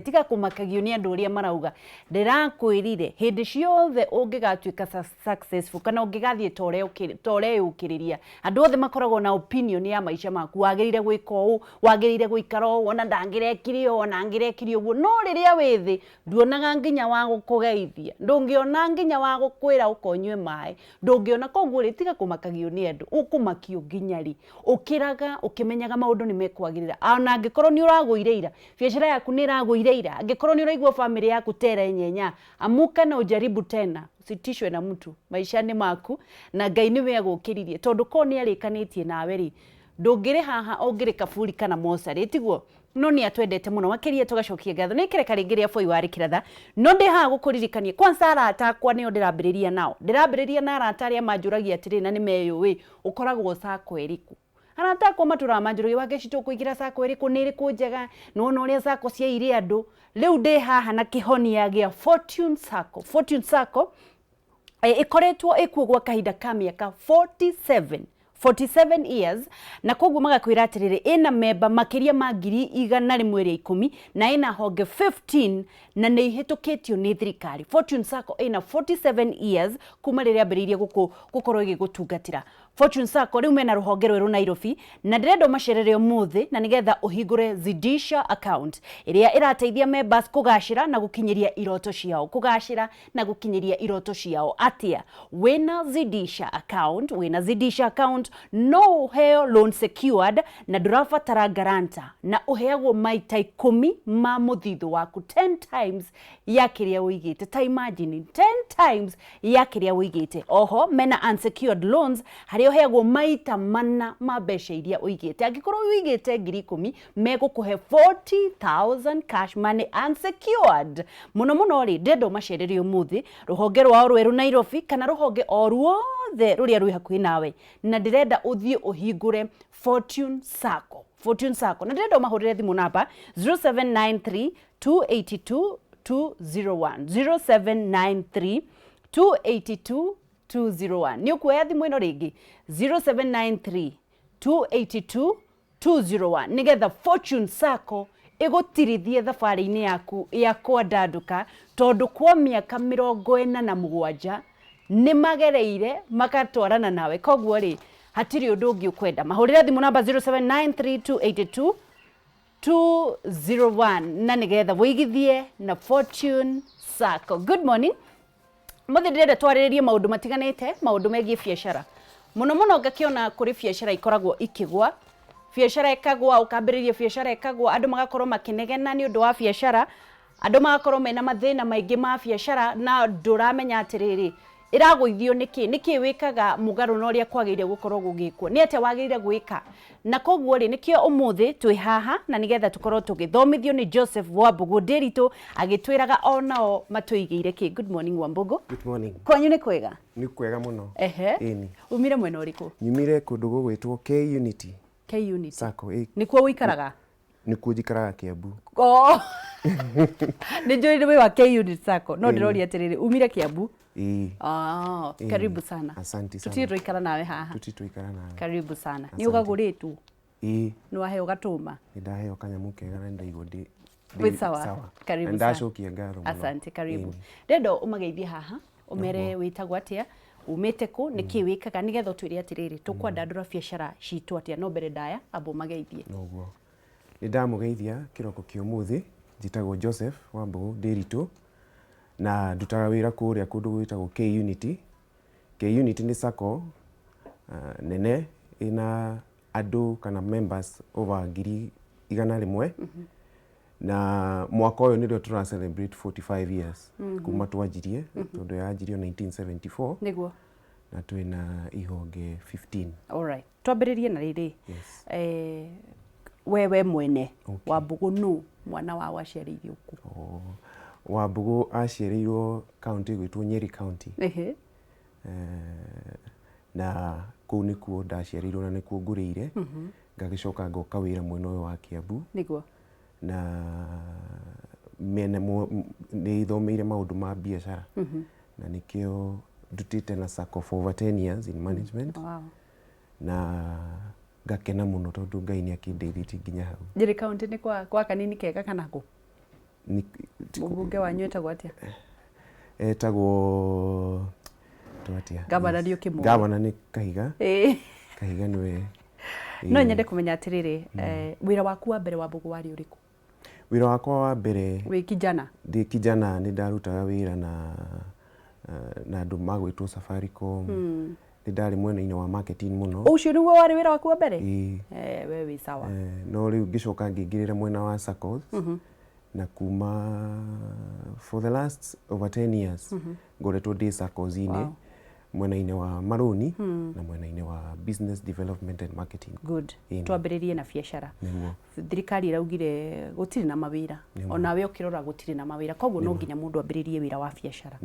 tiga kumakagio ni andu uria marauga ndirakwirire hindi ciothe ungigatuika successful kana ungigathie tore ukiriria andu othe makoragwo na opinion ya maisha maku wagirire gwika uu wagirire guikara uu ona ndangirekire ona ngirekire uguo no riria withi nduonaga nginya wa gukugeithia ndungiona nginya wa gukwira ukonywe mai ndungiona koguo ri tiga kumakagio ni andu ukumakio nginyari ukiraga ukimenyaga maundu ni mekwagirira ona angikorwo ni uraguireira biashara yaku ni iraguireira angikorwo ni uraigua family yaku tere nyenya amuka na ujaribu tena usitishwe na mtu maisha ni maku na Ngai ni we agukiririe tondu ko ni arikanitie nawe ri ndungire haha ongire kaburi kana mosari tiguo no ni atwendete muno makiria tugacokia ngatho ni kireka ringiria foi wa Rikiratha no ndi ha gukuririkania kwanza arata kwa ni ndirambiriria nao ndirambiriria na arata aria manjuragia atiri na ni meyuwi ukoragwo sako eriku arata kwa matura manjuragia wage cito kuigira sako eriku ni iriku njega no uria sako cia iri andu riu ndi haha na kihonia gia fortune sako ikoretwo ikuo gwa kahinda ka miaka 47 years na koguo magakwira atiriri ina memba makiria ma ngiri 110 na ina honge 15 na ni ihitukitio ni thirikari. Fortune Sacco ina 47 years kuma riria ambiririe gukorwo igigutungatira. Fortune Sacco riu mena ruhonge rweru Nairobi na ndirenda macerere umuthi na nigetha uhingure Zidisha account iria irateithia members kugashira na gukinyiria iroto ciao atia wina Zidisha account no heo loan secured na ndurabatara garanta na uheagwo maita 10 ma muthithu waku 10 times ya kiria uigite ta imagine 10 times ya kiria uigite oho mena unsecured loans hari uheagwo maita mana ma mbeca iria uigite angikorwo uigite 10,000 megukuhe 40,000 cash money unsecured muno ri ndendo macerere umuthi ruhonge rwa rweru Nairobi kana ruhonge oruothe ruria rwi hakuhi nawe na ndirenda uthie uhingure Fortune Sacco na ndirenda mahurire thimu namba 0793 282 201 0793 282 201 ni ukuoya thimu ino ringi 0793 282 201 nigetha Fortune Sacco igutirithie thabari-ini yaku ya kwandanduka tondu kwa miaka 47 ni magereire makatwarana nawe koguo ri hatiri undu ungi ukwenda mahurire thimu namba 0793 282 201 na nigetha Wuigithie na Fortune Sacco. Good morning. Muthi ndirenda twariririe maundu matiganite maundu megie biashara muno ngakiona kuri biashara ikoragwo ikigwa biashara ikagwa ukambiririe biashara ikagwa andu magakorwo makinegena ni undu wa biashara andu magakorwo mena mathina maingi ma biashara na nduramenya atiriri iragwithio niki wikaga mugaru no ria kwagire gukorwo gugikwo ni ate wagire gwika na koguo ri nikio umuthi twi haha na nigetha tukorwo tugithomithio ni Joseph Wambugu Ndiritu agitwiraga onao matuigiire ki. Good morning Wambugu. Good morning. Kwanyu ni kwega? Ni kwega muno. Ini umire mwena uriku? Nyumire kundu gugwitwo K Unity Sacco. Nikuo wikaraga? Nikuo njikaraga Kiambu. Ni njuri we wa K Unity Sacco no ndirori atiriri umire Kiambu? Karibu sana. Asante sana. Tutituikara nawe haha. Tutituikara nawe. Karibu sana. Ni ugaguritu? Ni waheo gatuma? Ni ndaheo kanyamu kega na ndaigwo ndi. Sawa. Karibu sana. Ndacokia ngatho muno. Asante, karibu. Ndendo umageithie haha umere witagwo atia umite ku niki wikaga nigetha twiri atiriri tukwandandura biashara citu atia no mbere ndaya abo mageithie. Noguo. Ni ndamugeithia kiroko kiumuthi njitagwo Joseph Wambugu Ndiritu na ndutaga wira kuria kundu gwitagwo K Unity ni Sacco nene ina andu kana members over 100,000 na mwaka uyu nirio tura celebrate 45 years kuma twanjirie tondu yanjirio 1974 niguo na twina ihonge 15. Alright, twambiririe na riri. Yes. Wewe mwene Wambugu nu mwana wa waciariithio ku? Wambugu aciarirwo county gwitwo Nyeri County. Na kuu nikuo ndaciarirwo na nikuo ngurire ngagicoka ngoka wira mwena uyu wa Kiambu niguo na ni ithomeire maundu ma biashara na nikio ndutite na Sacco for over 10 years in management. Wow. Na ngakena muno tondu Ngai ni akindeithĩtie nginya hau. Nyeri County ni kwa kanini kega kana ku? Mũmbunge wanyu etagwo atĩa? Etagwo twatia. Gavana nĩ ũkĩmũĩ. Gavana nĩ Kahiga. Kahiga nĩwe. No nyende kũmenya atĩrĩrĩ, wĩra waku wa mbere wa Mbũgũ warĩ ũrĩkũ? Wĩra wakwa wa mbere wĩ kijana? Ndĩ kijana nĩ ndarutaga wĩra na andũ magwĩtwo Safaricom. Nĩ ndarĩ mwena-inĩ wa marketing mũno. Ũcio nĩguo warĩ wĩra waku wa mbere? We wĩ sawa. No rĩu ngĩcoka ngĩingĩrĩra mwena wa SACCOs na kuma for the last over 10 years ngoretwo ndĩ SACCOs-inĩ mwena-inĩ wa marũni na mwena-inĩ wa business development and marketing. Good. Twambĩrĩrie na biacara. Thirikari iraugire gũtirĩ na mawĩra, onawe ũkĩrora gũtirĩ na mawĩra, koguo no nginya mũndũ ambĩrĩrie wĩra wa biacara.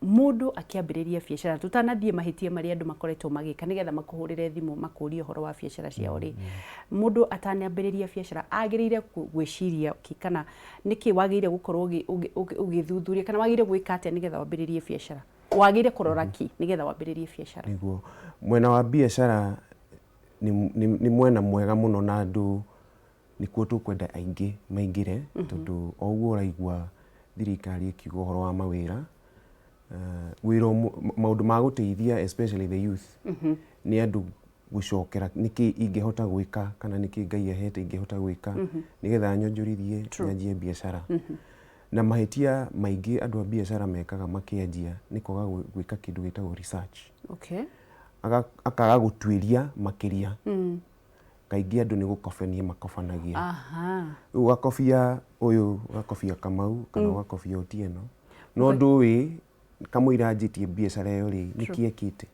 Mũndũ akĩambĩrĩria biacara, tutanathiĩ mahĩtia marĩa andũ makoretwo magĩka nĩgetha makũhũrĩre thimũ makũrie ũhoro wa biacara ciao rĩ, mũndũ atanambĩrĩria biacara agĩrĩire gwĩciria kana nĩkĩ wagĩrĩire gũkorwo ũgĩthuthuria kana wagĩrĩire gwĩka atĩa nĩgetha wambĩrĩrie biacara, wagĩrĩire kũrora ki nĩgetha wambĩrĩrie biacara? Nĩguo mwena wa biacara nĩ mwena mwega mũno na andũ nĩkuo tũkwenda aingĩ maingĩre, tondũ o ũguo ũraigua thirikari ĩkiuga ũhoro wa mawĩra, wĩra maũndũ ma gũteithia especially the youth nĩ andũ gũcokera nĩkĩ ingĩhota gwĩka kana nĩkĩ Ngai ahete ingĩhota gwĩka nĩgetha nyonjorithie nyanjie biacara. Na mahĩtia maingĩ andũ a biacara mekaga makĩanjia nĩ kwaga gwĩka kĩndũ gĩtagwo research. Akaga gũtuĩria makĩria. Kaingĩ andũ nĩ gũkobania makobanagia. Ũgakobia ũyũ, ũgakobia Kamau kana ũgakobia Otieno. No ndũĩ kamũira anjĩtie biacara ĩyo rĩ nĩkĩ ekĩte.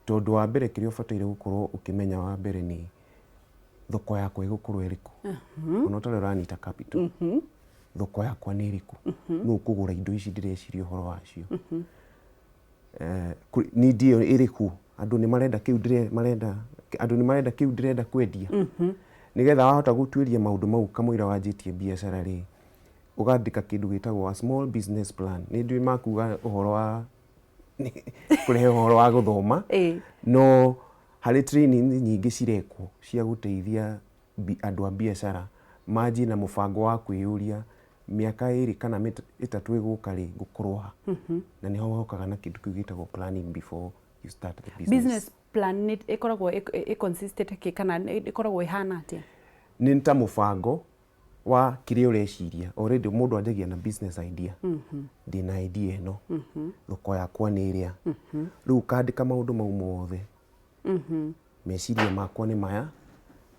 Tondũ wa mbere kĩrĩa ũbataire gũkorwo ũkĩmenya wa mbere nĩ thoko yakwa ĩgũkorwo ĩrĩkũ. Ona ũtarĩ ũranyita capital. Thoko yakwa nĩ ĩrĩkũ. Nũ kũgũra indo ici ndĩreciria ũhoro wacio. Nĩ ndio ĩrĩkũ. Andũ nĩ marenda kĩu ndĩrenda kwendia. Nĩgetha wahota gũtuĩria maũndũ mau kamũira wanjĩtie biacara rĩ, ũgandĩka kĩndũ gĩtagwo a small business plan. Nĩ ndĩ makuga ũhoro wa kũrehe ũhoro wa gũthoma, no harĩ training nyingĩ cirekwo cia gũteithia andũ a biacara manjie na mũbango wa kwĩyũria mĩaka 2 kana 3 ĩgũka rĩ ngũkorwo ha. Na nĩho hokaga na kĩndũ kĩu gĩtagwo planning before you start the business. Business plan ĩkoragwo consistent kana ĩkoragwo ĩhana atĩa? Nĩ ta mũbango wa kĩrĩa ũreciria. Already mũndũ anjagia na business idea. Ndĩna idea ĩno. Thoko yakwa nĩ ĩrĩa. Rĩu ũkandĩka maũndũ mau mothe. Meciria makwa nĩ maya,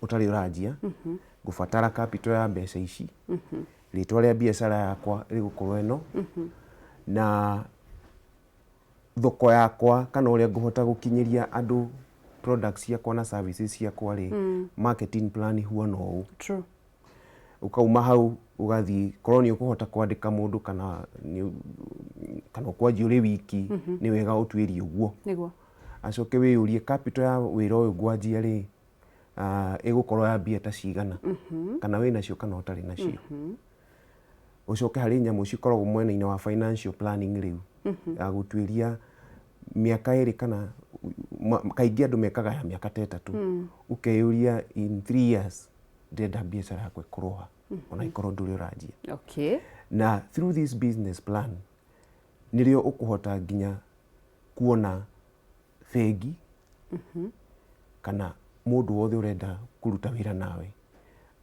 ũtarĩ ũranjia. Ngũbatara capital ya mbeca ici. Rĩtwa rĩa biacara yakwa rĩgũkorwo ĩno. Na thoko yakwa kana ũrĩa ngũhota gũkinyĩria andũ products ciakwa na services ciakwa rĩ, marketing plan huana ũũ. Ukauma hau ugathiĩ korwo nĩ ũkũhota kwandĩka mũndũ kana ũkwanjia ũrĩ wiki nĩ wega ũtuĩrie ũguo. Acoke wĩyũrie capital ya wĩra ũyũ ngwanjia rĩ ĩgũkorwo ya mbia ta cigana, kana wĩ nacio kana ũtarĩ nacio. Ũcoke harĩ nyamũ cikoragwo mwena-inĩ wa financial planning rĩu ya gũtuĩria mĩaka 2 kana kaingĩ andũ mekaga ya mĩaka 3. Ukeyũria in 3 years ndĩrenda biacara yakwa ĩkorwo ha, ona ikorwo ndũrĩ ũranjia. Na through this business plan nĩrĩo ũkũhota nginya kuona bengi kana mũndũ wothe ũrenda kũruta wĩra nawe.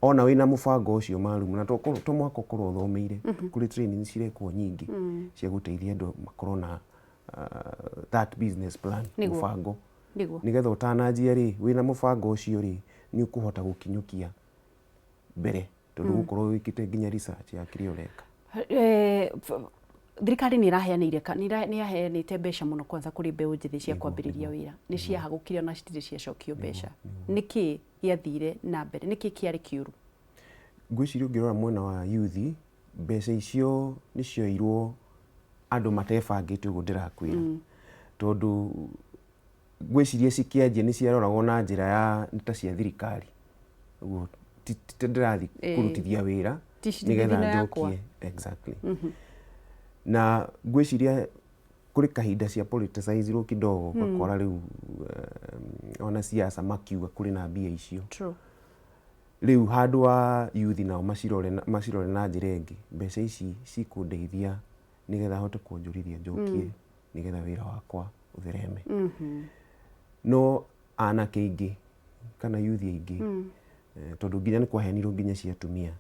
Ona wĩna mũbango ũcio maalum na to mũhaka ũkorwo ũthomeire. Kũrĩ training cirekwo nyingĩ cia gũteithia andũ makorwo na that business plan, mũbango. Nĩgetha ũtananjia rĩ, wĩna mũbango ũcio rĩ, nĩ ũkũhota gũkinyũkia mbere tondũ gũkorwo wĩkĩte nginya research ya kĩrĩa ũreka. Thirikari nĩ iraheanĩte mbeca mũno kwanza kũrĩ mbeũ njĩthĩ cia kwambĩrĩria wĩra. Nĩ ciahagũkire na citirĩ ciacokio mbeca. Nĩkĩ gĩathire na mbere? Nĩkĩ kĩarĩ kĩũru? Ngwĩciria ũngĩrora mwena wa youth, mbeca icio nĩ cioirwo andũ matebangĩte ũguo ndĩrakwĩra. Tondũ ngwĩciria cikĩanjia nĩ ciaroragwo na njĩra ya ta cia thirikari. Ũguo ndĩrathiĩ kũrutithia wĩra nĩgetha njokie. Exactly. Na ngwĩciria kũrĩ kahinda cia politicizirwo kidogo ũgakora rĩu ona siasa makiuga kũrĩ na mbia icio. riu handu wa youth nao macirore na njira ingi mbeca ici cikundeithia nigetha hote kuonjorithia njokie nigetha wira wakwa uthereme no anake ingi kana youth ingi tondu nginya ni kwahenirwo nginya cia atumia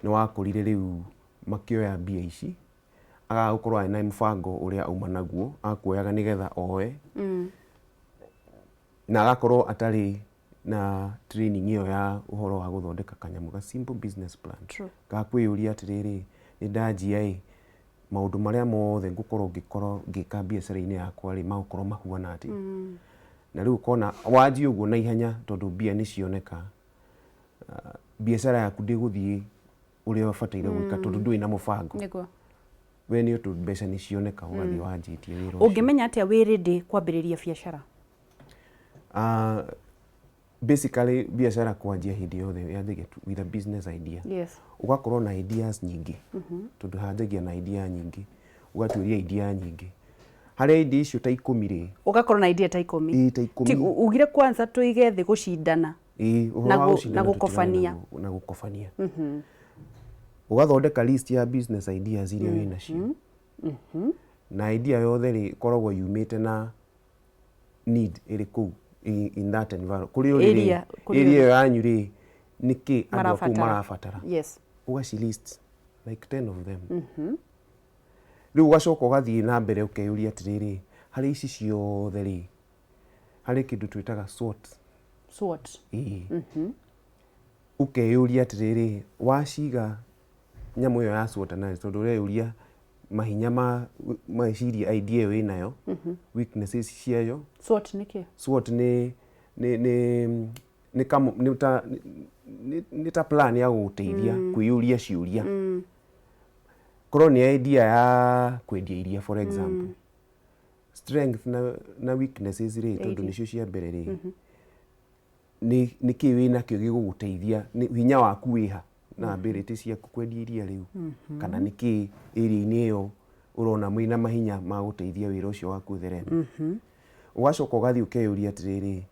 ni wakorire riu makioya mbia ici agagukorwo na mbango uria auma naguo akuoyaga nigetha oe na agakorwo atari na training iyo ya uhoro wa guthondeka kanyamu ga simple business plan gakwiyuria atiriri ni ndanjia maundu maria mothe ngukorwo ngika biacara-ini yakwa ri magukorwo mahuana ati na riu kona wanji uguo na ihenya tondu mbia ni cioneka biacara yaku ndiguthii uria wabataire gwika tondu ndui na mubango niguo we ni tu mbeca ni cioneka ugathi wanjitie wira ungimenya atia wi ready kwambiriria biacara basically biacara kwanjia hindi yothe yanjagia with a business idea ugakorwo na ideas nyingi tondu hanjagia na idea nyingi ugaturia idea nyingi haria idea icio ta 10 ri ugakorwo na idea ta 10 ti ugire kwanza tuige thi gucindana na gukofania ugathondeka list ya business ideas iria wina cio na idea yothe ri koragwo yumite na need iri ku in that environment area yanyu ri niki andu aku marafatara ugaci list like 10 of them riu ugacoka ugathii na mbere ukeyuria atiriri hari ici ciothe ri hari kindu twitaga SWOT ukeyuria atiriri waciga nyamu yo ya SWOT analysis tondu ureyuria mahinya maciria idea yo inayo weaknesses ciayo SWOT niki SWOT ni ta plan ya guteithia kwiyuria ciuria korwo ni idea ya kwendia iria for example strength na weaknesses ri tondu nicio cia mbere ri ni ki wina kio giguguteithia hinya waku wiha na ability ciaku kwendia iria riu kana niki area-ini iyo urona mwina mahinya ma guteithia wira ucio waku uthereme ugacoka ugathi ukeyuria atiriri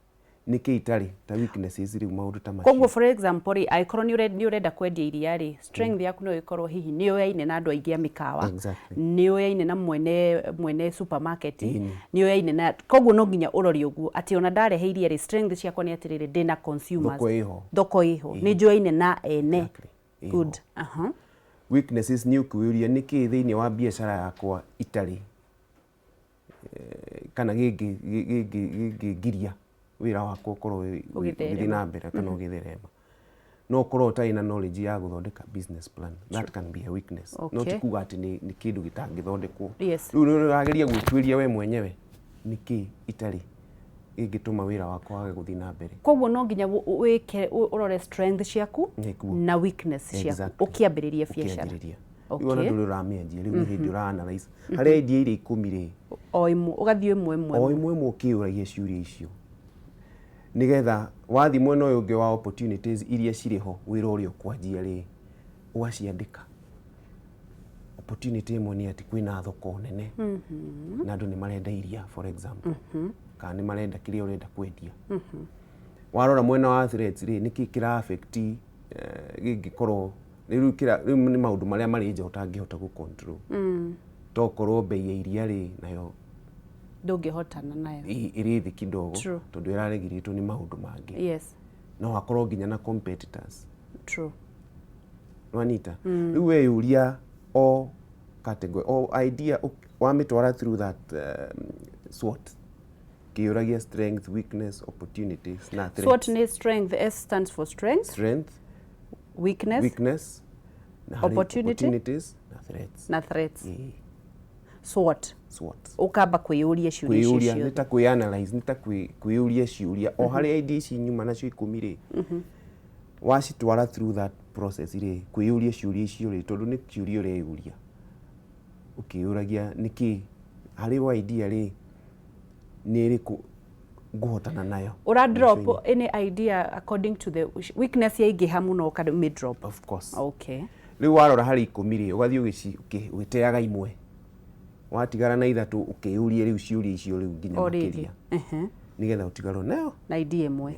niki itari ta weaknesses riu maundu ta macio koguo for example ri aikorwo ni urenda kwendia iria ri strength yaku no ikorwo hihi ni uyaine na andu aingi a mikawa ni uyaine na mwene supermarket ni uyaine na koguo no nginya urori uguo ati ona ndarehe iria ri strength ciakwa ni atiriri ndina consumers thoko iho ni njuyaine na ene good weaknesses ni ukuyuria niki thiini wa biacara yakwa itari kana gigiria wira wakwa ukorwo withi na mbere kana ugitherema no ukorwo utai na knowledge ya guthondeka business plan that can be a weakness no tikuga ati ni kindu gitangithondekwo riu urageria gwitwiria we mwenyewe niki itari ingituma wira wakwa wage guthi na mbere koguo no nginya wike urore strength ciaku na weakness ciaku ukiambiriria biacara iwana ndu uramiendia riu hindi ura-analyze haria idea iri 10 ri o imwe ugathii imwe ukiuragia ciuria icio nigetha wathi mwena uyu ungi wa opportunities iria ciriho wira uria kwanjia ri ugaciandika opportunity imwe ni ati kwina thoko nene na andu ni marenda iria for example kana ni marenda kiria urenda kwendia warora mwena wa threats ri niki kira affect gingikorwo riu ni maundu maria mari nja utangihota gu control tokorwo bei ya iria ri nayo ndungihotana nayo iri thi kidogo tondu iraregiritwo ni maundu mangi no akorwo nginya na competitors wanita riu we yuria o category o idea wamitwara through that SWOT kiuragia strength weakness opportunities na threats SWOT ni strength S stands for strength weakness na opportunities na threats SWOT ukamba kwiyuria ciuria icio nita kwi-analyze nita kwiyuria ciuria o haria idea ici nyuma nacio 10 ri wacitwara through that process ri kwiyuria ciuria icio ri tondu ni ciuria ureyuria ukiuragia niki hari wa idea ri ni iriku nguhotana nayo ura drop any idea according to the weakness ya ingiha muno kada mid drop of course riu warora hari 10 ri ugathi ugiteaga imwe watigara na ithatu ukiyuria riu ciuria icio riu nginya makiria nigetha utigarwo nayo na idea imwe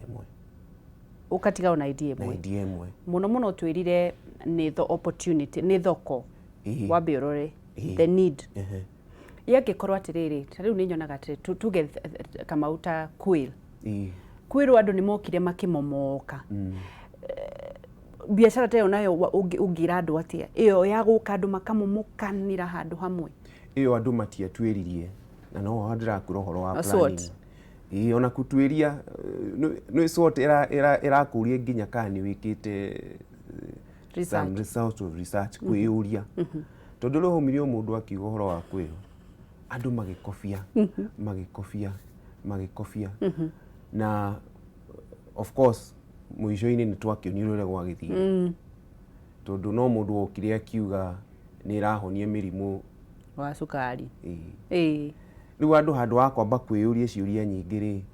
ukatiga na idea imwe muno twirire ni the opportunity ni thoko wambe urore the need yagikorwo atiriri tariu ni nyonaga tuge kamauta quill kwirwo andu ni mokire makimomoka biashara tayo nayo ungira andu atia iyo ya guka andu makamomokanira handu hamwe iyo andu matia twiririe na no handira kurohoro wa planning ona kutwiria no sort era kuria nginya kani wikite some research kwiuria tondu ro homirio mundu akiuga horo wa kwiho andu magikofia na of course muico-ini ni twakionire uria gwagithie tondu no mundu okire akiuga ni rahonie mirimu wa sukari riu andu handu wa kwamba kwiyuria ciuria nyingi ri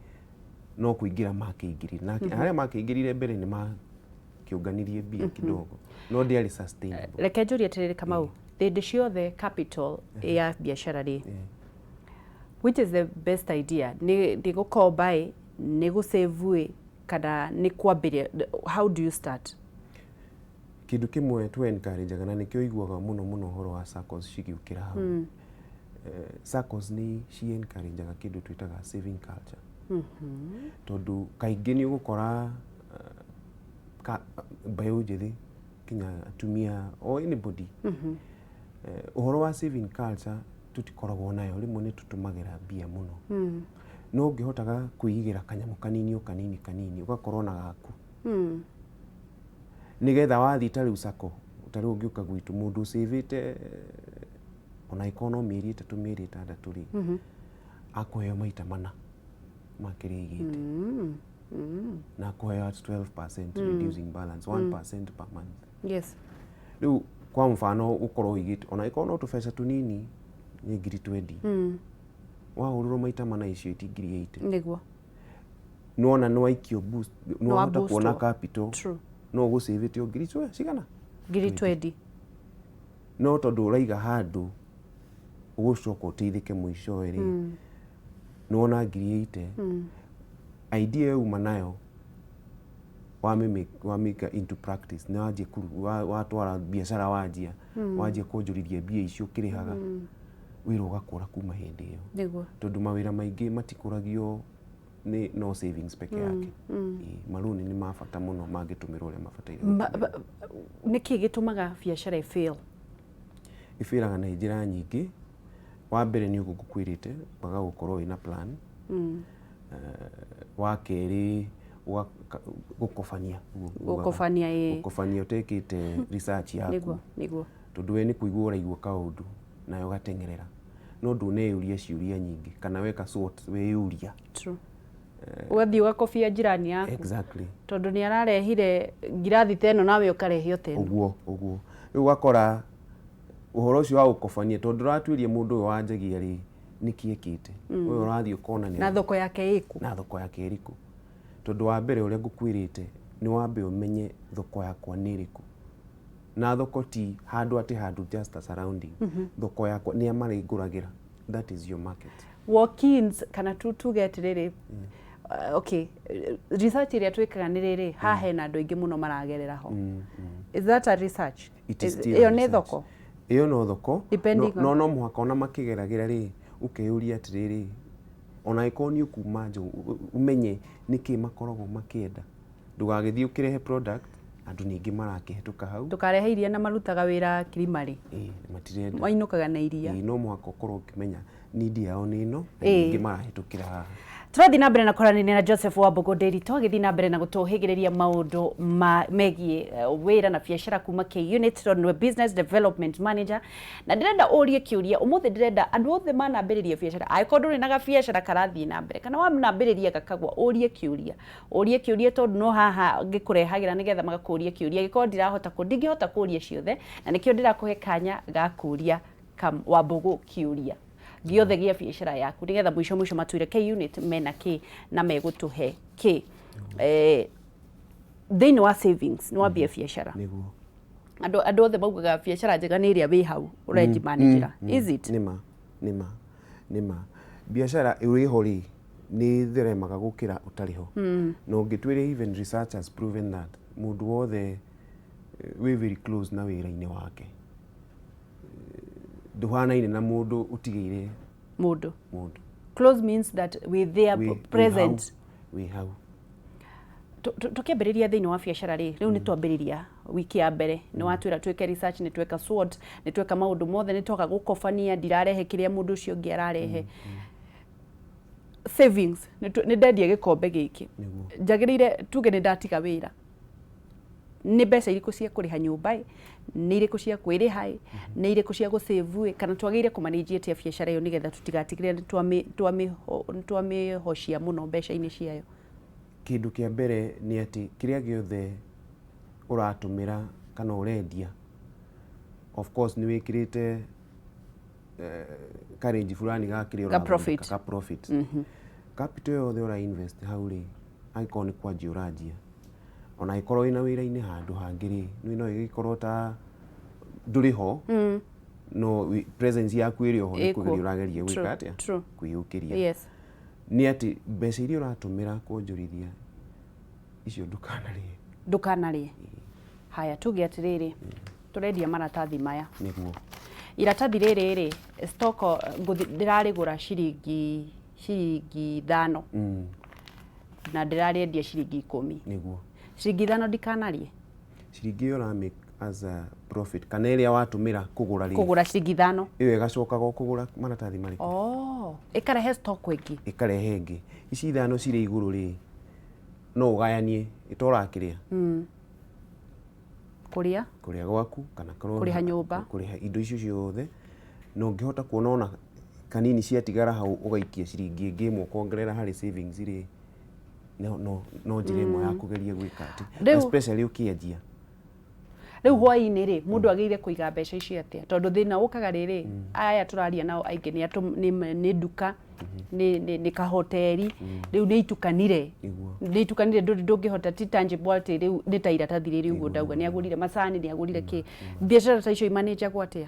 no kuingira makiingirire na aria makiingirire mbere ni makiunganirie mbia kidogo no ndiari sustainable. Reke njurie atiriri Kamau the ciothe capital ya biashara ri which is the best idea ni gukomba ni gusave kada ni kwambiria how do you start? Kindu kimwe tu encourage na nikio iguaga muno horo wa SACCOs cigiukira hau SACCOs ni ci encourage kindu twitaga saving culture tondu kaingi ni ugukora bayo jithi kinya atumia or anybody uhoro wa saving culture tutikoragwo nayo rimwe ni tutumagira mbia muno no ungihotaga kuigira kanyamu kanini ugakorwo na gaku nigetha wathi tari usako tari ungiuka gwitu mundu savete ona ikono mieri 3 mieri 6 ri akoyo maita mana makirigite na akoyo at 12% reducing balance 1% per month. Yes. Riu kwa mfano ukorwo igite ona ikono tubesa tunini ni 20 wahuriro maita mana icio itingiri 8 niguo nona no aikio boost no hata kuona capital no go save it ngiri cigana 20 no tondu uraiga handu ugucoka uteithike muico eri nona ngiri 8 idea uma nayo wamika into practice na waje watwara biashara wajia waje kunjuriria mbia icio kirihaga wira ugakura kuma hindi iyo niguo tondu mawira maingi matikuragio ni no savings peke yake maruni ni mabata muno mangitumirwo uria mabataire niki gitumaga biashara ifail ifiraga na njira nyingi wa mbere ni ugukwirite baga gukorwo ina plan wa keri gukofania utekite research yaku niguo tondu we ni kuigua uraigua kaundu nayo gatengerera no nduneuria ciuria nyingi kana weka sort weyuria true ugathi ugakofia jirani yaku exactly tondu ni ararehire ngirathi teno nawe ukarehio teno uguo riu ugakora uhoro ucio wa gukofania tondu ratwirie mundu wanjagia ri nikiekite uyu urathi ukona na thoko yake iriku tondu wa mbere uria ngukwirite ni wambe umenye thoko yakwa ni iriku na thoko ti handu just a surrounding thoko yakwa ni amari nguragira that is your market walk-ins kana tugetiriri okay research iria twikaga ni riri ha hena andu ingi muno maragerera ho is that a research iyo ni thoko iyo no thoko no muhaka ona makigeragira ri ukeyuria atiriri ona ikoni ukuma njo umenye niki makoragwo makienda ndugagithii ukirehe product andu ningi marakihituka hau tukarehe iria na marutaga wira kirimari matirenda mainukaga na iria no muhaka ukorwo ukimenya nidi yao ni ino ningi marahitukira haha turathi na mbere na koranini na Joseph Wambugu Nderi twagithi na mbere na gutuhigiriria maundu megie wira na biashara kuma K-Unit on business development manager na ndirenda urie kiuria umuthi ndirenda andu othe manambiriria biashara aikondu ni na biashara karathi na mbere kana wamnambiriria gakagwa urie kiuria tondu no haha ngikurehagira nigetha magakuria kiuria giko ndirahota ndingihota kuria ciothe na nikio ndirakuhe kanya gakuria Wambugu kiuria giothe gia biashara yaku nigetha mwisho matwire K-Unit mena ki na megutuhe ki thini wa savings ni wambia biashara niguo andu othe maugaga biashara njega ni iria wi hau urenji manager is it nima biashara uri hori nĩ theremaga gũkĩra ũtarĩ ho. Na ũngĩtuĩria even research has proven that mũndũ wothe wĩ very close na wĩra-inĩ wake ndũhanaine na mũndũ ũtigĩire mũndũ. Close means that we there present. We hau. Tukiambĩrĩria thĩinĩ wa biacara rĩu nĩ twambĩrĩria wiki ya mbere nĩ watwĩra twĩke research nĩ tweka SWOT nĩ tweka maũndũ mothe nĩ twoka gũkobania ndirarehe kĩrĩa mũndũ ũcio ũngĩ ararehe. Savings nĩ ndendia gĩkombe gĩkĩ njagĩrĩire tuge nĩ ndatiga wĩra nĩ mbeca irĩkũ cia kũrĩha nyũmba nĩ irĩkũ cia kwĩrĩha nĩ irĩkũ cia gũsave kana twagĩrĩire kũmanage atia biacara ĩyo nĩgetha tũtigatigĩre twamĩhocia mũno mbeca-inĩ ciayo. Kĩndũ kĩa mbere nĩ atĩ kĩrĩa gĩothe ũratũmĩra kana ũrendia of course nĩ wĩkĩrĩte courage fulani ga kĩrĩa ũrathondeka ka profit. Capital yothe ũra invest hau rĩ angĩkorwo nĩ kwanjia ũranjia ona ĩkorwo ĩna wĩra-inĩ handũ hangĩ rĩ no ĩgĩkorwo ta ndũrĩ ho no presence yaku ĩrĩ oho nĩ kũgeria ũrageria gwĩka atĩa kwĩyũkĩria. Nĩ atĩ mbeca iria ũratũmĩra kwonjorithia icio ndũkanarĩe. Haya tuge atĩrĩrĩ tũrendia maratathi maya nĩguo iratathi rĩrĩ rĩ stock ndĩrarĩgũra ciringi 5 na ndĩrarĩendia ciringi 10 nĩguo ciringi 5 ndikanarie ciringi ĩyo ũra make as a profit kana ĩrĩa watũmĩra kũgũra ciringi 5 ĩyo ĩgacokaga kũgũra maratathi marĩkũ ĩkarehe stock ĩkarehe ici 5 cirĩ igũrũ rĩ no ũgayanie ĩtorakĩrĩa kũrĩa gwaku kana kũrĩha nyũmba kũrĩha indo icio ciothe na ũngĩhota kuona ona kanini ciatigara hau ũgaikia ciringi ĩngĩ ĩmwe kuongerera harĩ savings rĩ no njĩra ĩmwe ya kũgeria gwĩka atĩ especially ũkĩendia. Rĩu hwaĩ-inĩ rĩ mũndũ agĩrĩire kũiga mbeca icio atĩa tondũ thĩna ũkaga rĩrĩ aya tũraria nao aingĩ nĩ nduka nĩ kahoteri rĩu nĩ itukanire ndũngĩhota ti tangible atĩ rĩu nĩ ta iratathi rĩrĩ ũguo ndauga nĩ agũrire macani nĩ agũrire kĩ biacara ta icio imanĩnjagwo atĩa.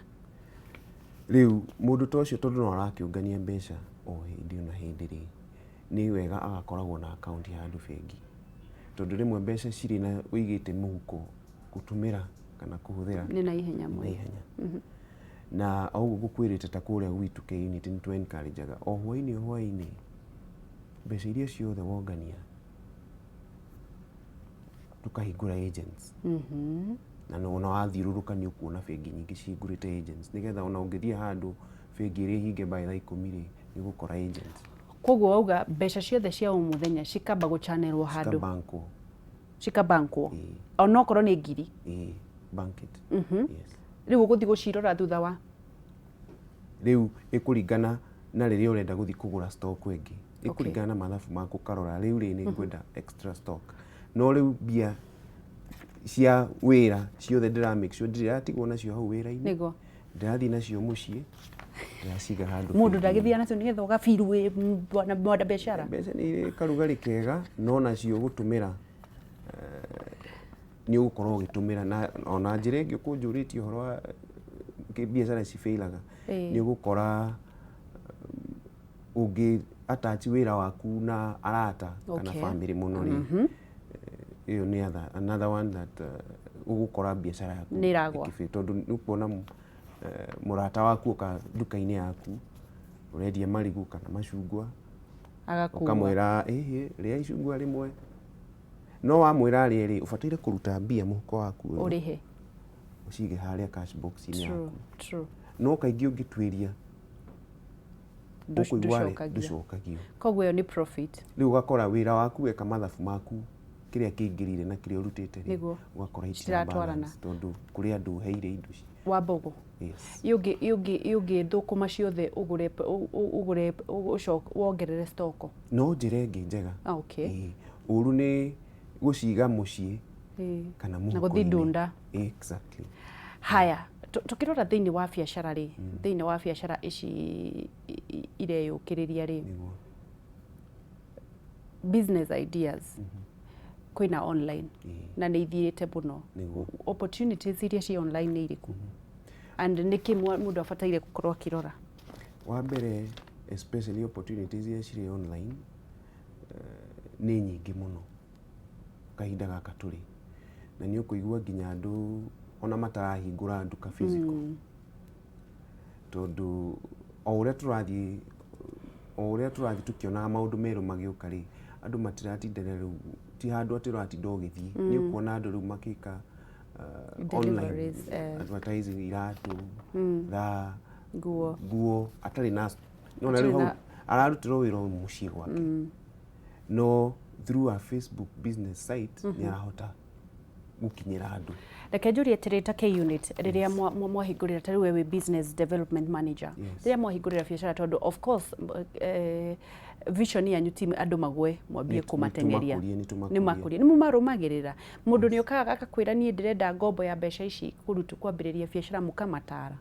Rĩu mũndũ ta ũcio tondũ no arakĩũngania mbeca o hĩndĩ ona hĩndĩ rĩ nĩ wega agakoragwo na account handũ bengi tondũ rĩmwe mbeca cirĩ na ũigĩte mũhuko gũtũmĩra kana kũhũthĩra nĩ na ihenya na ũguo gũkwĩrĩte ta kũrĩa gwitũ K-Unity nĩ tũ encourageaga o hwaĩ-inĩ mbeca iria ciothe wongania tukahingũra agents na ona wathiũrũrũka nĩ ũkuona bengi nyingĩ cihingũrĩte agents nĩgetha ona ũngĩthiĩ handũ bengi ĩrĩa hinge by thaa 10 rĩ nĩ gũkora agents. Koguo wauga mbeca ciothe cia mũthenya cikamba gũchanelwo handũ cikabankwo ona okorwo nĩ ngiri banked. Rĩu ũgũthiĩ gũcirora thutha wa rĩu ĩkũringana na rĩrĩa ũrenda gũthiĩ kũgũra stock ĩngĩ ĩkũringana na mathabu maku karora rĩu rĩ nĩ ngwenda extra stock no rĩu mbia cia wĩra ciothe ndĩra make sure ndĩratigwo nacio hau wĩra-inĩ ndĩrathiĩ nacio mũciĩ ndĩraciga handũ mũndũ ndagĩthiĩ nacio nĩgetha ũgabiru bwana biacara mbeca nĩ karugarĩ kega no nacio gũtũmĩra nĩ ũgũkorwo ũgĩtũmĩra na ona njĩra ĩngĩ ũkũnjũrĩtie ũhoro wa biacara cifailaga nĩ ũgũkora ũngĩ attach wĩra waku na arata kana family mũno rĩ ĩyo nĩ another one that ũgũkora biacara yaku nĩ iragwa tondũ nĩ ũkuona mũrata waku ũka nduka-inĩ yaku ũrendia marigũ kana macungwa ũkamwĩra rĩa icungwa rĩmwe no wamwĩra rĩrĩ ũbataire kũruta mbia mũhuko waku ũrĩhe ũcige harĩa cash box-inĩ yaku no kaingĩ ũngĩtuĩria ndũcokagio koguo ĩyo nĩ profit. Rĩu ũgakora wĩra waku weka mathabu maku kĩrĩa kĩingĩrire na kĩrĩa ũrutĩte rĩ ũgakora itiratwarana tondũ kũrĩ andũ ũheire indo ici wa mbogo yũngĩ thũkũma ciothe ũgũre wongerere stock no njĩra ĩngĩ njega ũru nĩ gũciga mũciĩ kana mũhuko-inĩ na gũthiĩ ndunda. Exactly. Haya tukirora thĩinĩ wa biacara rĩ thĩinĩ wa biacara ici ireyũkĩrĩria rĩ business ideas kwĩna online na nĩ ithiĩte mũno opportunities iria ci online nĩ irĩkũ and nĩkĩ mũndũ abataire gũkorwo akĩrora. Wa mbere especially opportunities iria cirĩ online nĩ nyingĩ mũno kahinda gaka tũrĩ, na nĩ ũkũigua nginya andũ ona matarahingũra nduka physical tondũ o ũrĩa tũrathiĩ tũkĩonaga maũndũ merũ magĩũka rĩ, andũ matiratinda rĩu ti handũ atĩ ũratinda ũgĩthiĩ, nĩ ũkuona andũ rĩu makĩka online advertising, iratũ, thaa, nguo, atarĩ na nona rĩu hau ararutĩrwo wĩra mũciĩ gwake, no through a Facebook business site nĩ arahota gũkinyĩra andũ. Reke njũrie atĩrĩ ta K-Unit rĩrĩa mwahingũrĩra ta rĩu wĩ business development manager, rĩrĩa mwahingũrĩra biacara tondũ of course vision yanyu ti andũ magwe mwambie kũmateng'eria, nĩ makũria, nĩ mũmarũmagĩrĩra. Mũndũ nĩ okaga akakwĩra niĩ ndĩrenda ngombo ya mbeca ici kwambĩrĩria biacara mũkamatara.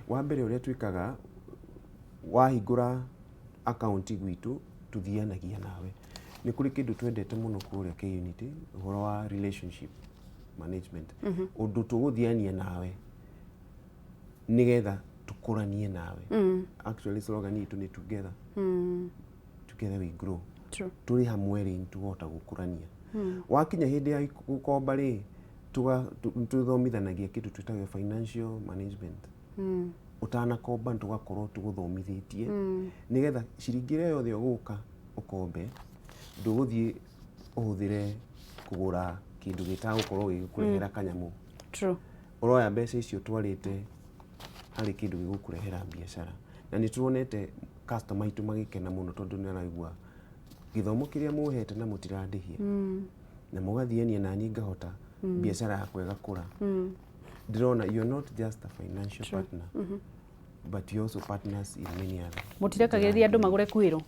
Wa mbere ũrĩa twĩkaga, wahingũra account gwitũ tuthianagia nawe. Nĩ kũrĩ kĩndũ twendete mũno kũrĩa K-Unit, ũhoro wa relationship management. Ũndũ tũgũthiania nawe nĩgetha tũkũranie nawe. Actually slogan itũ nĩ together. Together we grow. Tũrĩ hamwe rĩ tũgũhota gũkũrania. Wakinya hĩndĩ ya gũkomba rĩ, tũthomithanagia kĩndũ twĩtaga financial management. Ũtanakomba tũgakorwo tũgũthomithĩtie nĩgetha ciringi ĩrĩa yothe ũgũka ũkombe ndũgũthiĩ ũhũthĩre kũgũra kĩndũ gĩtagũkorwo gĩgũkũrehera kanyamũ. Ũroya mbeca icio twarĩte harĩ kĩndũ gĩgũkũrehera biacara, na nĩ tuonete customer aitũ magĩkena mũno tondũ nĩ araigua gĩthomo kĩrĩa mũhete na mũtirandĩhia na mũgathiania na niĩ ngahota biacara yakwa ĩgakũra. Ndĩrona you're not just a financial partner, but you also partners in many other. Mũtirekagĩrĩria andũ magũre kwĩrwo.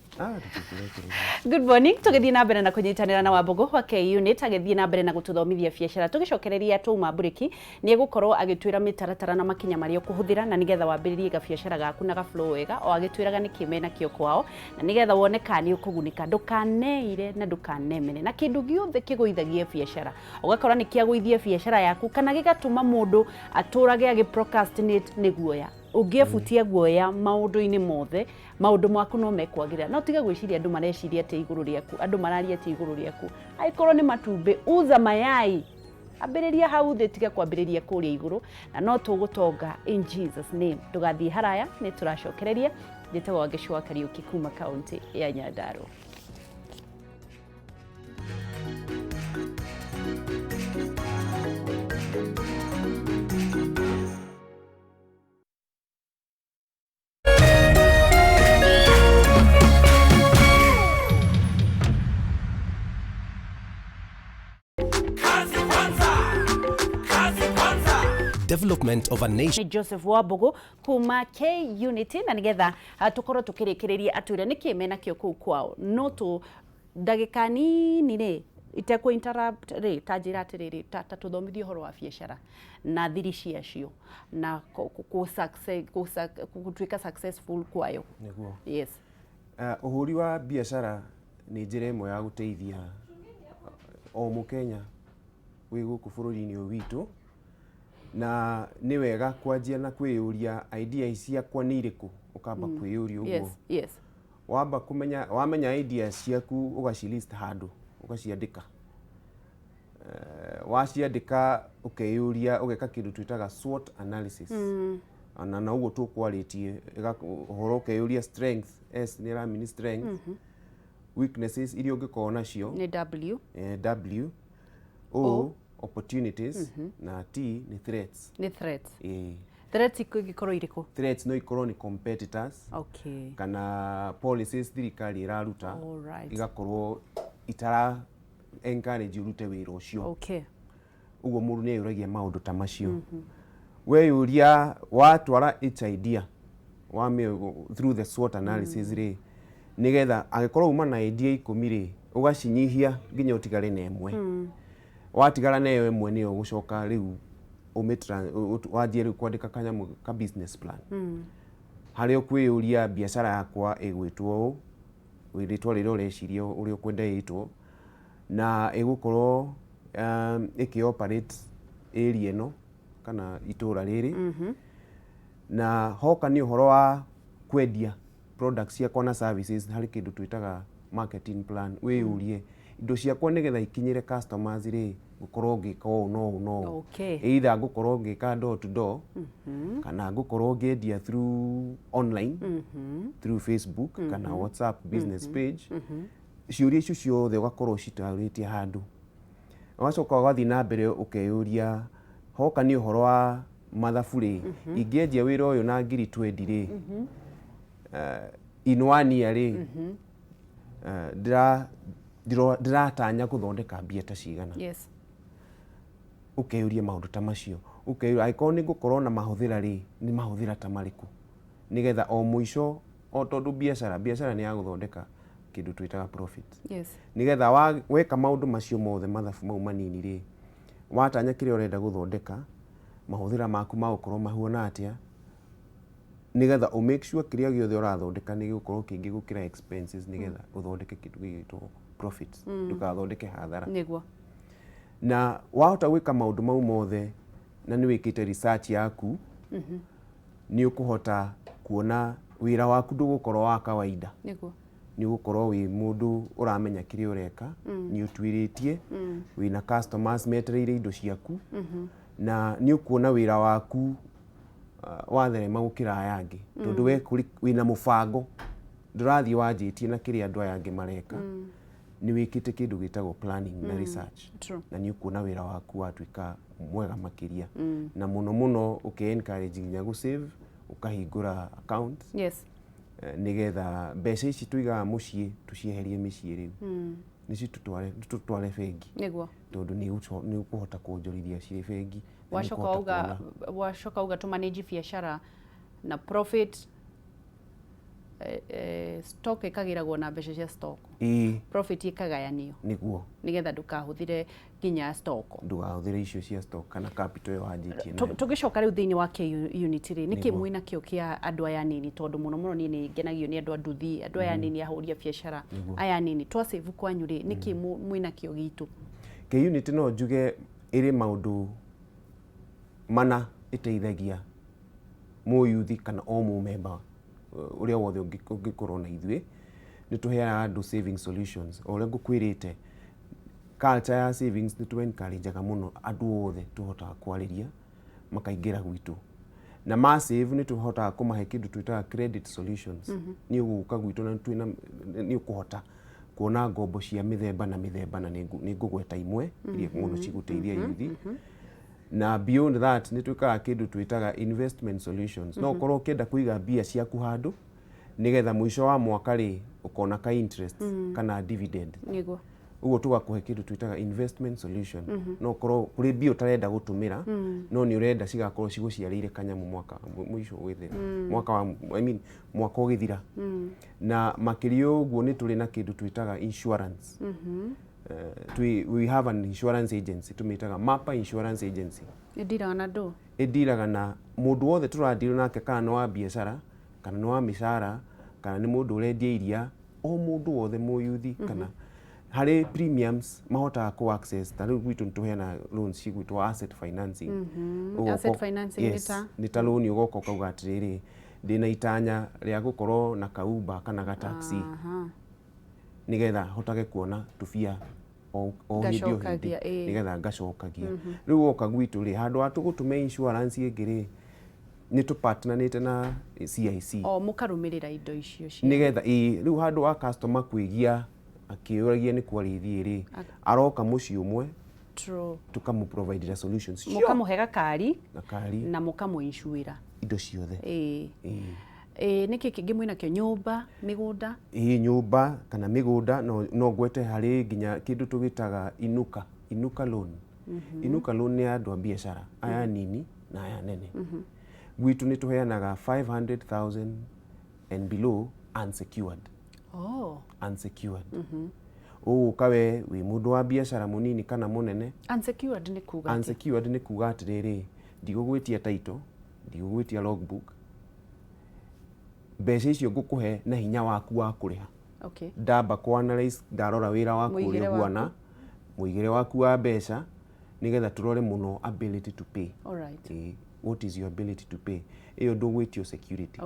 Good morning, tũgĩthiĩ na mbere na kũnyitanĩra na Wambũgũ wa K-Unit, agĩthiĩ na mbere na gũtũthomithia biacara. Tũgĩcokereria tũma breaki, nĩ egũkorwo agĩtwĩra mĩtaratara na makinya marĩa ũkũhũthĩra na nĩgetha wambĩrĩrie gabiacara gaku na gaflow wega, o agĩtwĩraga nĩ kĩmena kĩo kwao, na nĩgetha wone kana nĩ ũkũgunĩka, ndũkaneire na ndũkanemene na kĩndũ gĩothe kĩgũithagia biacara. Ũgakora nĩ kĩagũithia biacara yaku kana gĩgatũma mũndũ atũrage agĩ-procrastinate nĩ guoya. Ũngĩebutia guoya maũndũ-inĩ mothe, maũndũ maku no mekwagĩrĩra. No tiga gwĩciria andũ mareciria atĩ igũrũ rĩaku, andũ mararia atĩ igũrũ rĩaku. Angĩkorwo nĩ matumbĩ, uza mayai. Ambĩrĩria hau thĩ, tiga kwambĩrĩria kũrĩa igũrũ, na no tũgũtonga in Jesus name. Tũgathiĩ haraya, nĩ tũracokereria. Njĩtagwo Wangĩcua Kariũki kuma kaunti ya Nyandarua. Development of a nation. Joseph Wambũgũ kuma K-Unit, na nĩgetha tũkorwo tũkĩrĩkĩrĩria atwĩre nĩ kĩmena kĩo kũu kwao. No tũ ndagĩka nini rĩ itekũ interrupt rĩ ta njĩra atĩrĩrĩ ta tũthomithie ũhoro wa biacara na thiri ciacio na gũtuĩka successful kwayo. Nĩguo. Yes. Ũhũri wa biacara nĩ njĩra ĩmwe ya gũteithia o Mũkenya wĩ gũkũ bũrũri-inĩ ũyũ witũ, na nĩ wega kwanjia na kwĩyũria idea ciakwa nĩ irĩkũ, ũkamba kwĩyũria ũguo. Yes. Wamba kũmenya, wamenya idea ciaku ũgacilist handũ, ũgaciandĩka. Waciandĩka ũkeyũria, ũgeka kĩndũ twĩtaga SWOT analysis. Na ũguo tũkwarĩtie ũhoro ũkeyũria strength, S nĩ ĩramini strength, weaknesses iria ũngĩkorwo nacio nĩ W, O opportunities, na T ni threats. Ni threats. Threats ikorwo irĩkũ? Threats no ikorwo ni competitors. Okay. Kana policies thirikari iraruta. Igakorwo itara encourage urute wĩra ũcio. Okay. Uguo mũndũ nĩ eyũragia maũndũ ta macio. Weyũria watwara each idea through the SWOT analysis rĩ, nĩgetha angĩkorwo uma na idea 10 rĩ, ũgacinyihia nginya ũtigare na ĩmwe. Watigara na ĩyo ĩmwe nĩyo ũgũcoka rĩu wanjie rĩu kwandĩka kanyamũ ka business plan. Harĩa ũkwĩyũria biacara yakwa ĩgwĩtwo ũũ, rĩtwa rĩrĩa ũreciria ũrĩa ũkwenda ĩtwo, na ĩgũkorwo ĩkĩ-operate area ĩno kana itũra rĩrĩ. Na hoka nĩ ũhoro wa kwendia products ciakwa na services harĩ kĩndũ twĩtaga marketing plan. Wĩyũrie indo ciakwa nigetha ikinyire customers ri ngukorwo ngika no Okay. either ngukorwo ngika door to door kana ngukorwo ngendia through online through Facebook kana WhatsApp business page ciuria icio ciothe ugakorwo citarĩtie handu ugacoka ugathi na mbere ukeyuria hoka ni uhoro wa mathabu ri ingĩendia wĩra ũyũ na ngiri 20 ri in 1 year ri ndiratanya kuthondeka mbia ta cigana. Yes. Ukeyuria maundu ta macio ukeyuria aikorwo ni ngukorwo na mahuthira ri ni mahuthira ta mariku nigetha o muico o tondu biacara ni ya guthondeka kindu twitaga profit. Yes. Nigetha weka maundu macio mothe mathabu mau manini ri watanya kiria urenda guthondeka mahuthira maku ma gukorwo mahuona atia nigetha u make sure kiria giothe urathondeka ni gukorwo kingi gukira expenses nigetha uthondeke kindu gigitwo profits ndukathondeke hathara Niguo. na wahota gwika maundu mau mothe na ni wikite research yaku ni ukuhota kuona wira waku ndugukorwo wa kawaida. Niguo. Ni ugukorwo wi mundu uramenya kiria ureka ni utwiritie wina customers metereire indo ciaku na ni ukuona wira waku watherema gukira aya angi tondu we wina mubango ndurathie wanjitie na kiria andu aya angi mareka ni wikite kindu gitagwo planning na research. True. Na ni ukuona wira waku watwika mwega makiria na muno uke-encourage nginya gu-save ukahingura account. Yes. Nigetha mbeca ici tuigaga mucii tucieherie micii riu nici tutware bengi Niguo. tondu ni ukuhota kuonjorithia ciri bengi washoka uga tu manage biashara na profit stock ikagiragwo na mbeca cia stock. Profit ikagayanio niguo nigetha ndukahuthire nginya stock, ndukahuthire icio cia stock kana capital yo wanjitie na tugicoka riu thiini wa unit ri niki mwina kio kia andu aya nini tondu muno ni ngenagio ni andu anduthi andu aya nini ahuria biashara aya nini twa save kwanyu ri niki mwina kio gitu unit no njuge iri maundu mana iteithagia muyuthi kana o mumemba uria wothe ungikorwo na ithwe ni tuheaga andu saving solutions o ngukwirite culture ya savings ni tu encourage muno andu othe tuhotaga kwariria makaingira gwitu na ma save ni tuhotaga kumahe kindu twitaga credit solutions ni uguka gwitu na twina ni ukuhota kuona ngombo cia mithemba na ni ngugweta imwe iria muno ciguteithia yuthi na beyond that ni twikaga kindu twitaga investment solutions no korwo kenda kuiga bia ciaku handu nigetha muico wa mwaka ri ukona ka interest kana dividend niguo uguo tugakuhe kindu twitaga investment solution no korwo kuri bia utarenda gutumira no ni urenda cigakorwo ciguciarire kanyamu mwaka muico gwithira mwaka wa mwaka ugithira na makirio uguo ni turi na kindu twitaga insurance we have an insurance agency tumitaga Mapa Insurance Agency idiraga na mundu wothe turadiro nake kana no wa biashara kana no wa mishara kana ni mundu urendia iria o mundu wothe muyuthi kana hari premiums mahota ku access taru gwitu tuheana loans cigwitwa asset financing. Asset financing ni ta loan ugoko kauga atiriri ndina itanya ria gukorwo na kaumba kana ga taxi nigetha hotage kuona tubia o hindio nigetha ngacokagia riu oka gwitu ri handu atugutume insurance ingiri ni tu partneranite na CIC mukarumirira indo icio cia nigetha riu handu wa customer kwigia akiuragia ni kwarithi ri aroka muci umwe tukamu provide solutions mukamuhega kari na mukamu insure indo ciothe niki kingi mwina kio nyumba migunda nyumba kana migunda no gwete hari nginya kindu tugitaga inuka loan inuka loan ni andu a biashara aya nini na aya nene gwitu ni tuheanaga 500,000 and below unsecured unsecured kawe wi mundu wa biashara munini kana munene unsecured ni kuga atiriri ndigugwitia title ndigugwitia logbook mbeca icio ngukuhe na hinya waku wa kuriha ndamba ku analyze ndarora wira waku uri guana muigire waku wa mbeca nigetha turore muno ability to pay. What is your ability to pay iyo ndugwitio security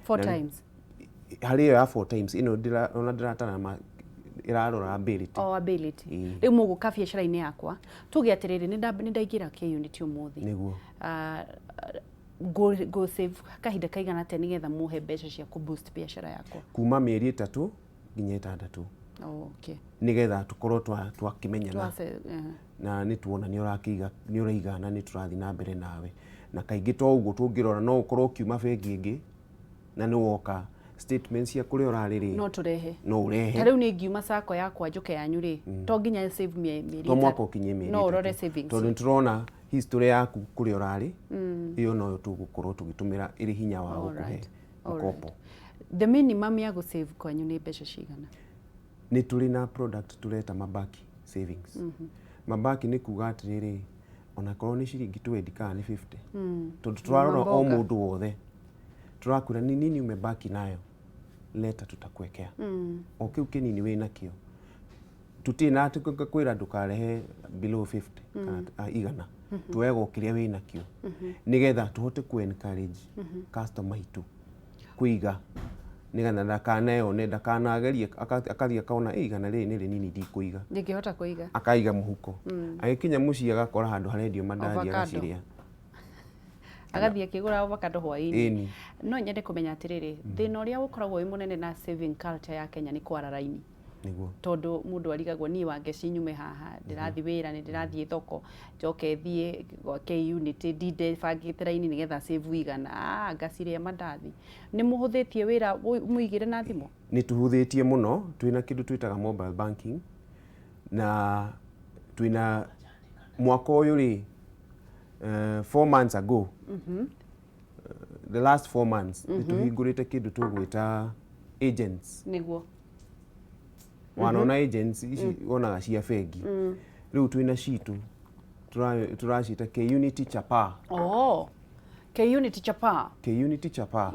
4 times hari ya 4 times ino ona ndiratana irarora ability. Ability. Riu muguka biacara-ini yakwa tuge atiriri ni ndaingira K-unit umuthi. Niguo. Go save kahinda kaigana atĩa nigetha muhe mbeca cia ku boost biacara yakwa? Kuma mĩeri 3 nginya 6. Okay. Nigetha tukorwo twakimenyana na ni tuona ni uraiga na ni turathi na mbere nawe, na kaingi to uguo tungirora no ukorwo kiuma bengi ingi na ni woka statements cia kuria urariri no urehe tariu ni ngiuma sako yakwa njuke yanyu ri to nginya save mĩeri to mwaka ukinye mĩeri no urore savings to turona history yaku kuria urari iyo no tugukorwo tugitumira iri hinya wa gukuhe mkopo. The minimum ya go save kwanyu ni mbeca cigana? Ni turi na product tureta mabaki savings. Mabaki ni kuga atiriri ona korwo ni ciringi 20 kana ni 50 tondu turarora o mundu wothe turakwira ni nini umebaki nayo leta tutakwekea o kiu kinini wina kio tutina ati kwira ndukarehe below 50 kana igana tuwego kiria wina kio nigetha tuhote ku encourage customer itu kuiga nigetha ndakanayo ne ndakanagerie akathia kaona igana ri ni rinini ndikuiga ndingihota kuiga akaiga muhuko agikinya muci agakora handu harendio mandathi agaciria agathia kigura avocado hwaini. No nyende kumenya atiriri thina uria gukoragwo wi munene na saving culture ya Kenya ni kwara raini. Niguo Tondu mundu arigagwo ni wange cinyume haha ndirathi wira ni ndirathi thoko njoke thie K-unit ndinde bangite raini nigetha save igana ngaciria mandathi. Ni muhuthitie wira muigire na thimo? Ni tuhuthitie muno twina kindu twitaga mobile banking na twina mwaka uyu ri 4 months ago the last 4 months tuhingurite kindu tugwita agents. Niguo Wanona agents ici wonaga cia bengi riu twina citu turacita K-unit chapa. K-unit chapa. K-unit chapa.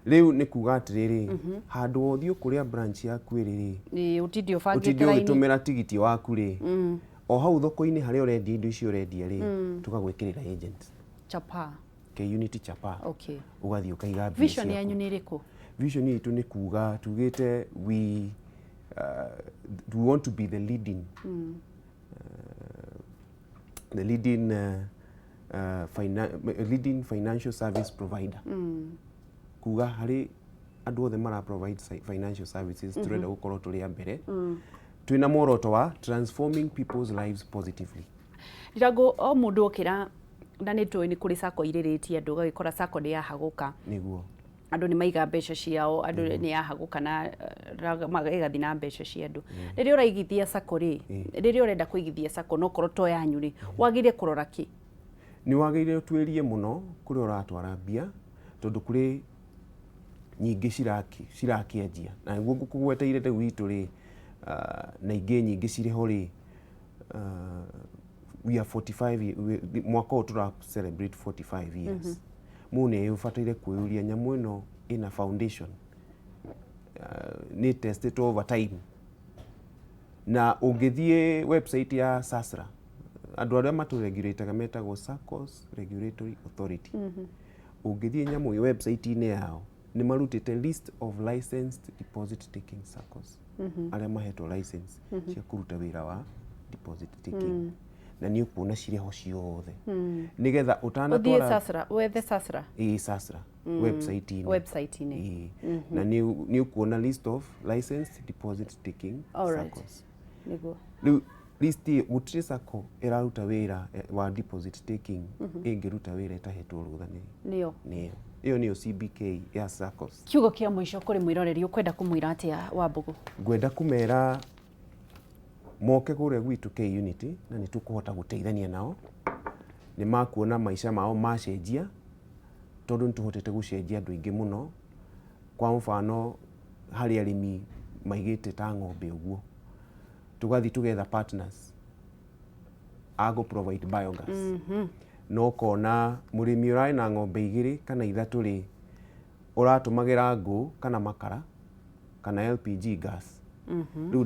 Riu ni kuga atiriri handu othio kuria branch yaku iriri ni utidio bangite raini ugitumira tigiti waku ri o hau thoko-ini haria urendi indo icio urendia ri tugagwikirira agent chapa. K-unit chapa. Okay. Ugathii ukaiga vision yanyu ni iriku? Vision yitu ni kuga tugite we want to be the leading leading financial service provider. Kuga hari andu othe mara provide financial services turenda gukorwo turi mbere twina muoroto wa transforming people's lives positively. Ndirago o mundu okira na ni tui ni kuri sako iriritie andu gagikora sako ni yahaguka. Niguo andu ni maiga mbeca ciao andu ni yahaguka na magathi na mbeca cia andu. Riria uraigithia sako ri riria urenda kuigithia sako no korwo to yanyu ri wagire kurora ki? Ni wagire twirie muno kuri uratwara mbia tondu kuri nyingi cirakienjia na niguo ngukugweteire riu itu ri na ingi nyingi ciri ho ri we are 45 mwaka uyu tura celebrate 45 years. Mune ufataire kuyuria nyamu ino ina foundation ni tested over time na ungithie website ya SASRA andu aria maturegulataga metagwo SACCOS Regulatory Authority. Ungithie nyamu yo website ine yao ni marutite list of licensed deposit taking SACCOS aria mahetwo license cia kuruta wira wa deposit taking na ni ukuona cireho ciothe nigetha utanatwara SASRA wethe SASRA SASRA website ine na ni ukuona list of licensed deposit taking SACCOS. Niguo list gutire sako iraruta wira wa deposit taking ingiruta wira itahetwo rutha niyo iyo niyo CBK ya SACCOS. Kiugo kia mwisho kuri mwiroreri ukwenda kumwira atia Wambugu? Ngwenda kumera moke kuria gwitu K-unit na ni tukuhota guteithania nao ni makuona maisha mao macenjia tondu nituhotete gucenjia andu ingi muno. Kwa mfano hari arimi maigite ta ng'ombe uguo tugathi tugetha partners ago provide biogas no kona murimi urai na ng'ombe igiri kana ithatu ri uratumagira ngũ kana makara kana LPG gas riu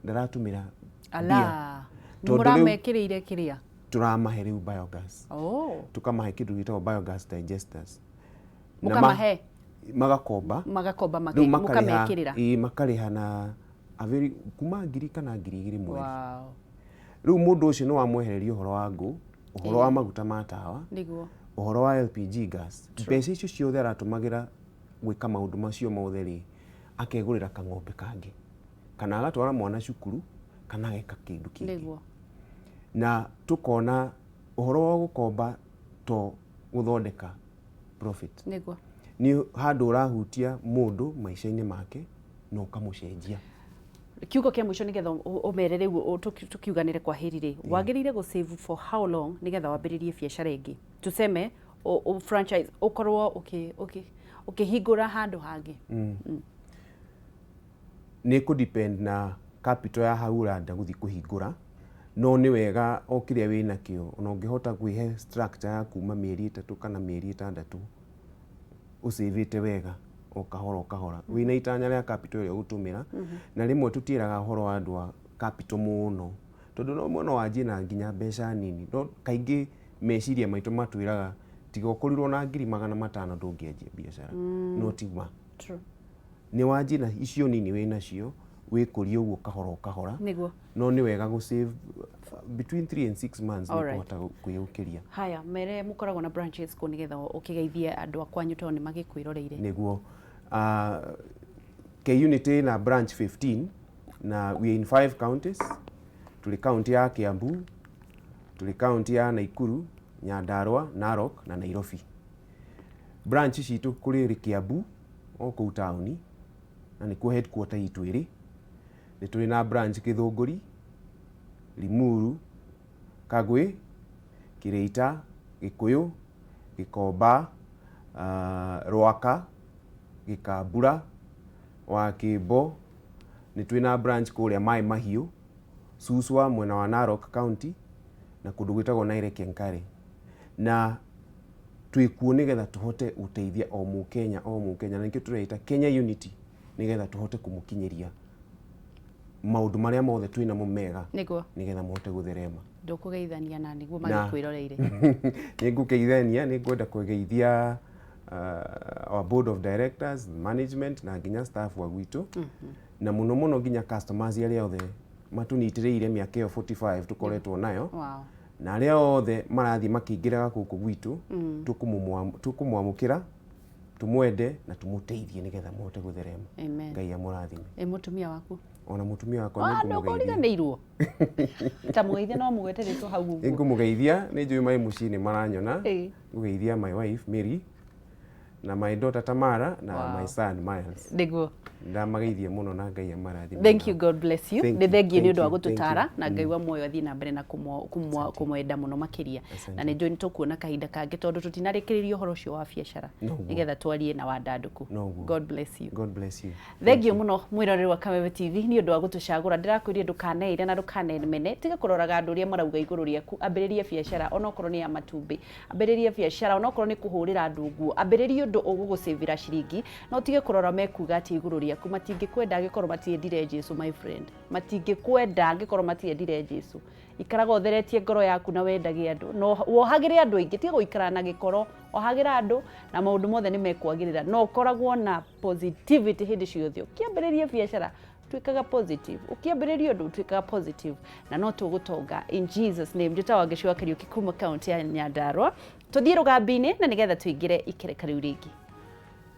ndaratumira ala muramekirire kiria turamahe riu biogas tukamahe kindu gitagwo biogas digesters mukamahe magakomba mukamekirira makariha na kuma ngiri kana ngiri igĩrĩ mweri. Wow. Rĩu mũndũ ũcio no wamwehereria ũhoro wa ngũ, ũhoro wa maguta ma tawa, niguo, ũhoro wa LPG gas. Mbeca icio ciothe aratũmagĩra gwĩka maũndũ macio mothe rĩ, akegũrĩra kang'ombe kangĩ, kana agatwara mwana cukuru, kana ageka kĩndũ kĩngĩ. Niguo. Na tukona ũhoro wa gũkomba to gũthondeka profit. Niguo. Nĩ handũ ũrahutia mũndũ maica-inĩ make na ũkamũcenjia. Kiugo kia mwisho nigetha umerere rĩu tukiuganire kwa heri rĩ, wagĩrĩire gũ save for how long nigetha wambĩrĩrie biacara ĩngĩ? Tuseme franchise ukorwo ukihingũra handũ hangĩ. Nĩ ku depend na capital ya hau ũrenda gũthiĩ kũhingũra, no nĩ wega o kĩrĩa wĩna kĩo, ona ũngĩhota kwĩhe structure ya kuma mĩeri 3 kana mĩeri 6 ũsĩvĩte wega o kahora. Wĩna itanya rĩa capital ĩrĩa ũgũtũmĩra, na rĩmwe tũtiĩraga ũhoro wa andũ a capital mũno, tondũ no mwana wanjie na nginya mbeca nini. No kaingĩ meciria maitũ matwĩraga tiga ũkorirwo na 500,000 ndũngĩanjia biacara. No tigwa. True. Nĩ wanjie na icio nini wĩna cio, wĩkũrie ũguo kahora. Niguo. No nĩ wega gũ save between 3 and 6 months nĩ kũhota kwĩyũkĩria. Haya, mere mũkoragwo na branches kũ nigetha ũkĩgeithie andũ akwanyu to nĩ magĩkwĩroreire? Niguo. K-Unity na branch 15 na we in 5 counties. Tuli county ya Kiambu, tuli county ya Naikuru, Nyandarua, Narok na Nairobi. Branch citu kuri Rikiratha o kũu taũni, na nĩkuo headquarter itu ĩrĩ. Nĩ tuli na branch Gĩthũngũri, Limuru, Kagwe, Kireita, Gĩkũyũ, Gĩkomba, Rwaka, Gĩkambura, Wakĩmbo. Nĩ tuli na branch kũrĩa Mai Mahiũ, Suswa mwena wa Narok County, na kũndũ gwĩtagwo Nairekenkare. Na twĩkuo nĩgetha tũhote gũteithia o Mũkenya na nĩkĩo tũreita Kenya Unity nĩgetha tũhote kũmũkinyĩria maũndũ marĩa mothe twĩna mo mega nĩgetha mũhote gũtherema. Ndũkũgeithania na nĩguo magĩkwĩroreire? Nĩngũgeithania, nĩngwenda kũgeithia our board of directors, management na nginya staff wa gwitũ, na mũno nginya customers arĩa othe matũnyitĩrĩire mĩaka ĩyo 45 tũkoretwo nayo. Wow. Na arĩa othe marathiĩ makĩingĩraga gũkũ gwitũ, tũkũmwamũkĩra, tũmwende na tũmũteithie nĩgetha mũhote gũtherema. Ngai amũrathime. Mũtumia waku? Ona mũtumia wakwa nĩngũmũgeithia. Ndũkũriganĩirwo? Ta mũgeithia no mũgwete rĩtwa hau ũguo. Nĩngũmũgeithia, nĩnjũĩ mai mũciĩ nĩ maranyona. Ngũgeithia my wife Mary na my daughter Tamara na my son Miles. Nĩguo. Ndamageithia mũno na Ngai amarathime. Thank you, God bless you. Nĩ thengiĩ nĩ ũndũ wa gũtũtara na Ngai wa muoyo athiĩ na mbere na kũmwenda mũno makĩria. Na nĩ njũĩ nĩtũkuona kahinda kangĩ tondũ tũtinarĩkĩrĩria ũhoro ũcio wa biacara nĩgetha twarie na wandandũku. God bless you. God bless you. Thengiũ mũno mwĩroreri wa Kameme TV nĩ ũndũ wa gũtũcagũra. Ndĩrakwĩria ndũkaneire na ndũkanemene, tiga kũroraga andũ arĩa marauga igũrũ rĩaku. Ambĩrĩria biacara onokorwo nĩ ya matumbĩ, ambĩrĩria biacara onokorwo nĩ kũhũrĩra andũ nguo, ambĩrĩria ũndũ ũgũgũcĩvĩra ciringi, no tige kũrora mekuga atĩ igũrũ rĩaku. Matingĩkwenda angĩkorwo matiendire Jesu, my friend. Matingĩkwenda angĩkorwo matiendire Jesu. Ikaraga ũtheretie ngoro yaku na wendage andũ, no wohagĩre andũ aingĩ, tiga gũikara na gĩkoro, ohagĩra andũ na maũndũ mothe nĩ mekwagĩrĩra. No ũkoragwo na positivity hĩndĩ ciothe. Ũkĩambĩrĩria biacara twĩkaga positive, ũkĩambĩrĩria ũndũ twĩkaga positive, na no tũgũtonga in Jesus name. Njĩtagwo Gĩcũa Kariũki kuma county ya Nyandarua. Tũthiĩ rũgambi-inĩ na nĩgetha tũingĩre ikereka rĩu rĩngĩ.